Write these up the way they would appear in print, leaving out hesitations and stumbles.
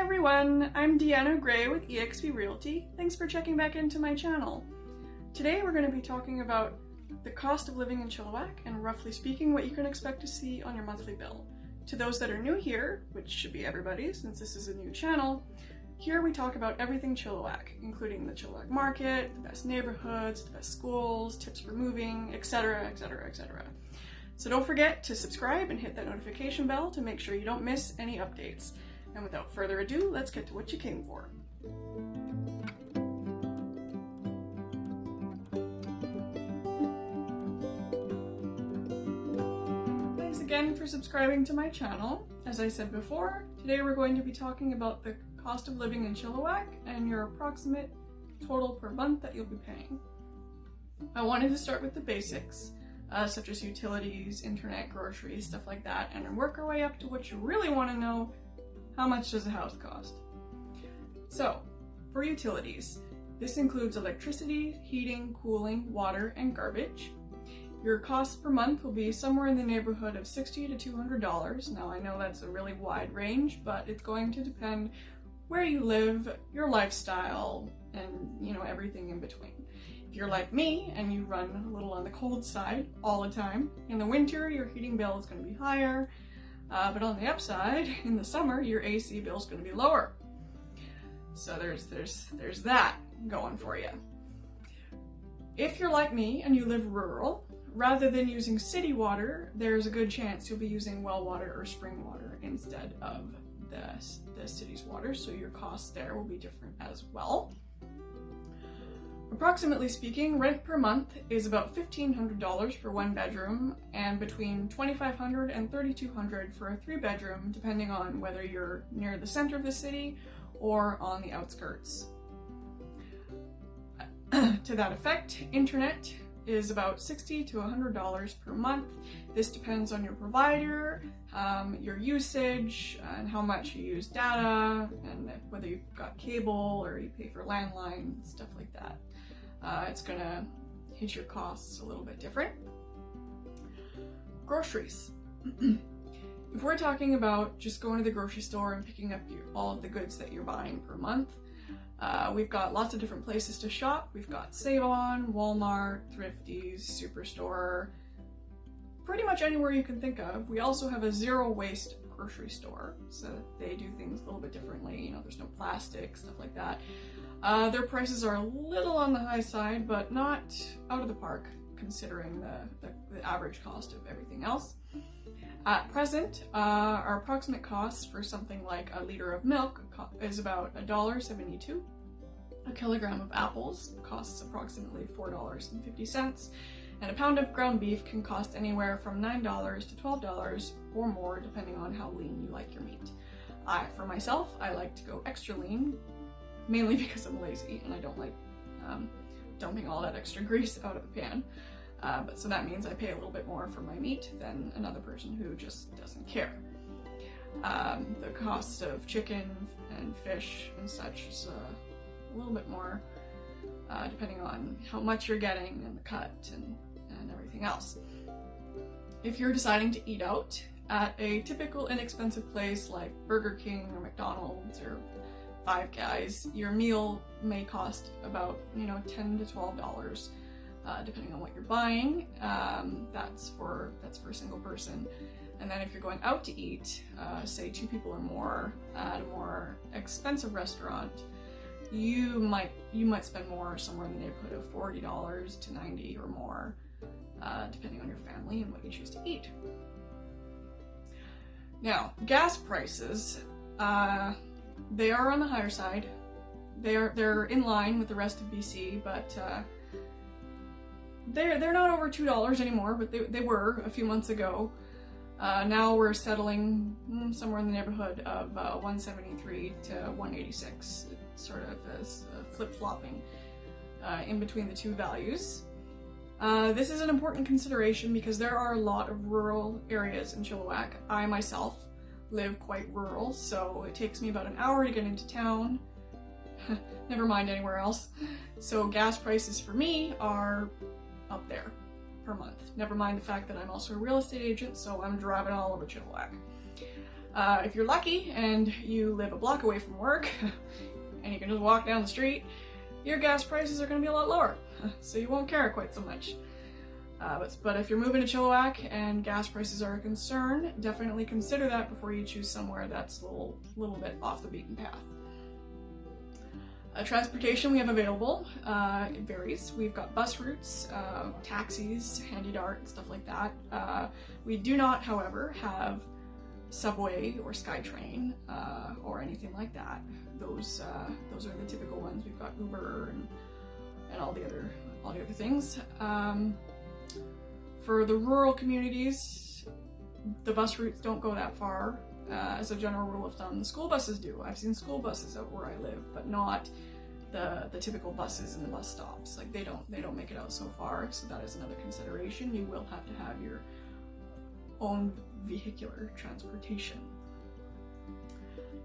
everyone, I'm Deanna Gray with eXp Realty. Thanks for checking back into my channel. Today we're going to be talking about the cost of living in Chilliwack and roughly speaking what you can expect to see on your monthly bill. To those that are new here, which should be everybody since this is a new channel, here we talk about everything Chilliwack, including the Chilliwack market, the best neighborhoods, the best schools, tips for moving, etc, etc, etc. So don't forget to subscribe and hit that notification bell to make sure you don't miss any updates. And without further ado, let's get to what you came for. Thanks again for subscribing to my channel. As I said before, today we're going to be talking about the cost of living in Chilliwack and your approximate total per month that you'll be paying. I wanted to start with the basics, such as utilities, internet, groceries, stuff like that, and then work our way up to what you really want to know: how much does a house cost? So, for utilities, this includes electricity, heating, cooling, water, and garbage. Your cost per month will be somewhere in the neighborhood of $60 to $200. Now I know that's a really wide range, but it's going to depend where you live, your lifestyle, and everything in between. If you're like me and you run a little on the cold side all the time, in the winter your heating bill is going to be higher. But on the upside, in the summer, your AC bill is going to be lower. So there's that going for you. If you're like me and you live rural, rather than using city water, there's a good chance you'll be using well water or spring water instead of the city's water, so your costs there will be different as well. Approximately speaking, rent per month is about $1,500 for one bedroom and between $2,500 and $3,200 for a 3-bedroom, depending on whether you're near the center of the city or on the outskirts. To that effect, internet is about $60 to $100 per month. This depends on your provider, your usage, and how much you use data, and whether you've got cable or you pay for landline, stuff like that. It's gonna hit your costs a little bit different. Groceries. If we're talking about just going to the grocery store and picking up all of the goods that you're buying per month, we've got lots of different places to shop. We've got Save-On, Walmart, Thrifties, Superstore, pretty much anywhere you can think of. We also have a zero-waste grocery store, so they do things a little bit differently. There's no plastic, stuff like that. Their prices are a little on the high side, but not out of the park, considering the average cost of everything else. At present, our approximate cost for something like a liter of milk is about $1.72. A kilogram of apples costs approximately $4.50, and a pound of ground beef can cost anywhere from $9 to $12 or more, depending on how lean you like your meat. For myself, I like to go extra lean, mainly because I'm lazy and I don't like dumping all that extra grease out of the pan. So that means I pay a little bit more for my meat than another person who just doesn't care. The cost of chicken and fish and such is a little bit more, depending on how much you're getting and the cut and everything else. If you're deciding to eat out at a typical inexpensive place like Burger King or McDonald's or Five Guys, your meal may cost about $10 to $12, depending on what you're buying. That's for a single person. And then if you're going out to eat, say 2 people or more at a more expensive restaurant, you might spend more, somewhere in the neighborhood of $40 to $90 or more, depending on your family and what you choose to eat. Now, gas prices. They are on the higher side. They're in line with the rest of BC, but they're not over $2 anymore, but they were a few months ago. Now we're settling somewhere in the neighborhood of $1.73 to $1.86. It's sort of as flip-flopping in between the two values. This is an important consideration because there are a lot of rural areas in Chilliwack. I myself live quite rural, so it takes me about an hour to get into town, never mind anywhere else. So gas prices for me are up there per month. Never mind the fact that I'm also a real estate agent, so I'm driving all over Chilliwack. If you're lucky and you live a block away from work and you can just walk down the street, your gas prices are going to be a lot lower, so you won't care quite so much. But if you're moving to Chilliwack and gas prices are a concern, definitely consider that before you choose somewhere that's a little bit off the beaten path. Transportation we have available, it varies. We've got bus routes, taxis, handy dart, stuff like that. We do not, however, have subway or SkyTrain or anything like that. Those are the typical ones. We've got Uber and all the other things. For the rural communities, the bus routes don't go that far. As a general rule of thumb, the school buses do. I've seen school buses out where I live, but not the typical buses in the bus stops. Like they don't make it out so far, so that is another consideration. You will have to have your own vehicular transportation.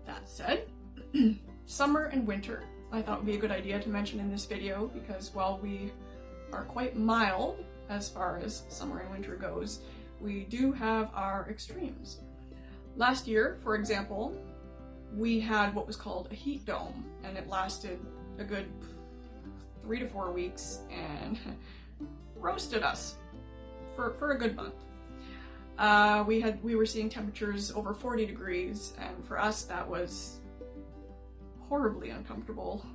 That said, summer and winter I thought would be a good idea to mention in this video, because while we are quite mild as far as summer and winter goes, we do have our extremes. Last year, for example, we had what was called a heat dome, and it lasted a good 3 to 4 weeks and roasted us for a good month. We were seeing temperatures over 40 degrees, and for us that was horribly uncomfortable,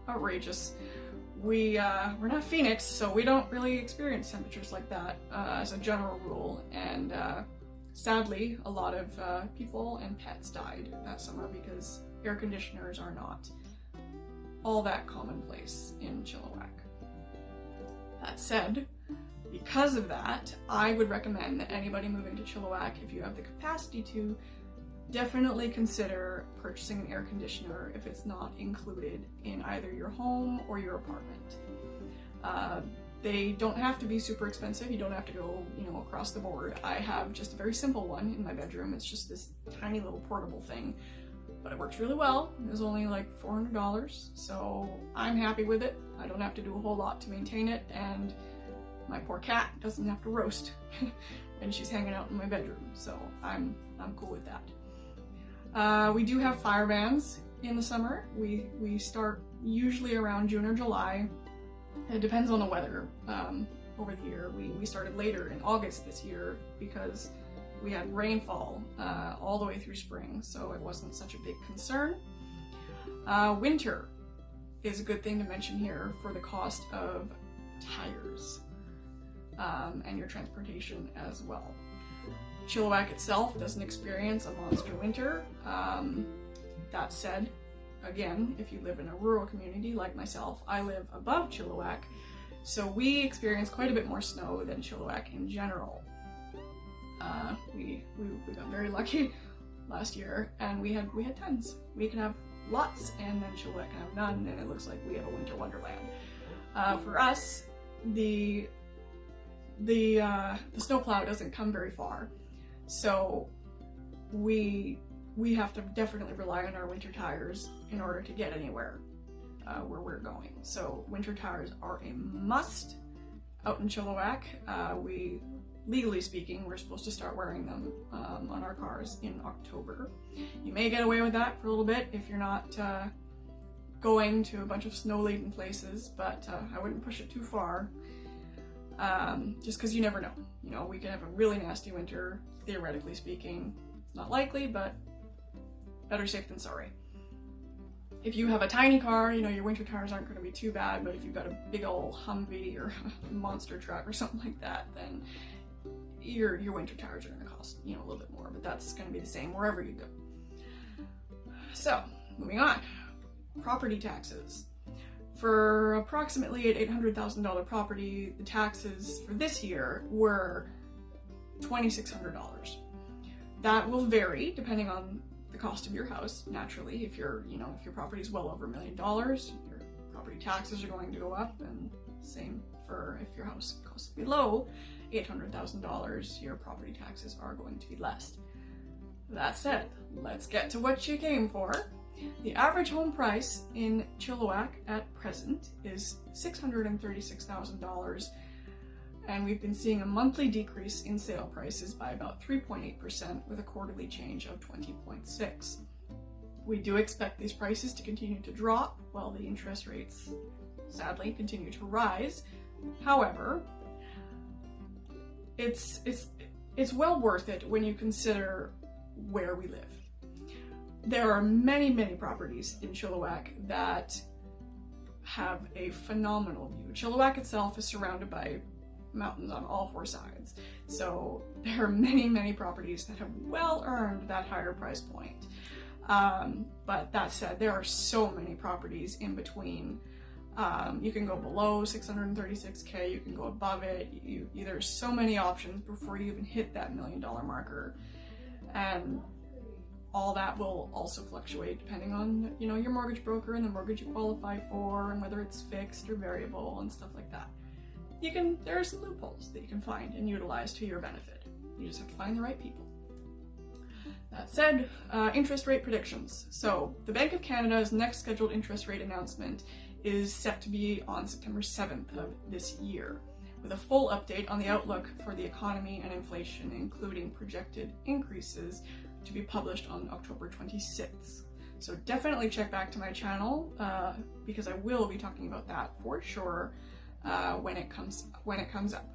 outrageous. We're not Phoenix, so we don't really experience temperatures like that as a general rule, and sadly a lot of people and pets died that summer because air conditioners are not all that commonplace in Chilliwack. That said, because of that, I would recommend that anybody moving to Chilliwack, if you have the capacity to, definitely consider purchasing an air conditioner if it's not included in either your home or your apartment. They don't have to be super expensive. You don't have to go, across the board. I have just a very simple one in my bedroom. It's just this tiny little portable thing, but it works really well. It was only like $400, so I'm happy with it. I don't have to do a whole lot to maintain it, and my poor cat doesn't have to roast when she's hanging out in my bedroom, so I'm cool with that. We do have fire bans in the summer. We start usually around June or July. It depends on the weather over the year. We started later in August this year because we had rainfall all the way through spring, so it wasn't such a big concern. Winter is a good thing to mention here for the cost of tires and your transportation as well. Chilliwack itself doesn't experience a monster winter. That said, again, if you live in a rural community like myself, I live above Chilliwack, so we experience quite a bit more snow than Chilliwack in general. We got very lucky last year, and we had tons. We can have lots, and then Chilliwack can have none, and it looks like we have a winter wonderland. For us, the snowplow doesn't come very far, so we have to definitely rely on our winter tires in order to get anywhere where we're going. So winter tires are a must out in Chilliwack. Legally speaking, we're supposed to start wearing them on our cars in October. You may get away with that for a little bit if you're not going to a bunch of snow-laden places, but I wouldn't push it too far, just because you never know. We could have a really nasty winter, theoretically speaking. It's not likely, but better safe than sorry. If you have a tiny car, your winter tires aren't going to be too bad, but if you've got a big old Humvee or a monster truck or something like that, then your winter tires are going to cost, a little bit more, but that's going to be the same wherever you go. So, moving on. Property taxes. For approximately an $800,000 property, the taxes for this year were $2,600. That will vary depending on the cost of your house. Naturally, if your property is well over $1 million, your property taxes are going to go up, and same for if your house costs below $800,000, your property taxes are going to be less. That said, let's get to what you came for. The average home price in Chilliwack at present is $636,000, and we've been seeing a monthly decrease in sale prices by about 3.8% with a quarterly change of 20.6. We do expect these prices to continue to drop while the interest rates sadly continue to rise. However, it's well worth it when you consider where we live. There are many properties in Chilliwack that have a phenomenal view. Chilliwack itself is surrounded by mountains on all four sides, so there are many properties that have well earned that higher price point. But that said, there are so many properties in between. You can go below 636K, you can go above it. There's so many options before you even hit that $1 million marker, and all that will also fluctuate depending on, you know, your mortgage broker and the mortgage you qualify for, and whether it's fixed or variable and stuff like that. There are some loopholes that you can find and utilize to your benefit. You just have to find the right people. That said, interest rate predictions. So the Bank of Canada's next scheduled interest rate announcement is set to be on September 7th of this year, with a full update on the outlook for the economy and inflation, including projected increases, to be published on October 26th. So definitely check back to my channel because I will be talking about that for sure when it comes up.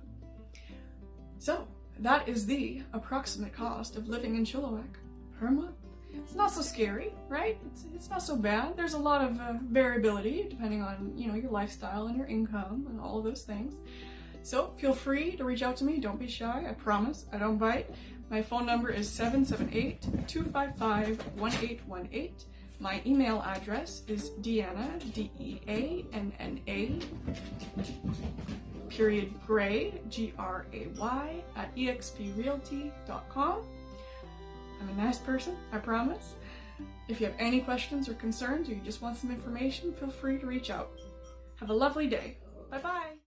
So that is the approximate cost of living in Chilliwack per month. It's not so scary, right? It's not so bad. There's a lot of variability depending on, you know, your lifestyle and your income and all of those things. So feel free to reach out to me. Don't be shy. I promise I don't bite. My phone number is 778-255-1818. My email address is Deanna, DEANNA, _Gray, GRAY, @exprealty.com. I'm a nice person, I promise. If you have any questions or concerns, or you just want some information, feel free to reach out. Have a lovely day. Bye-bye.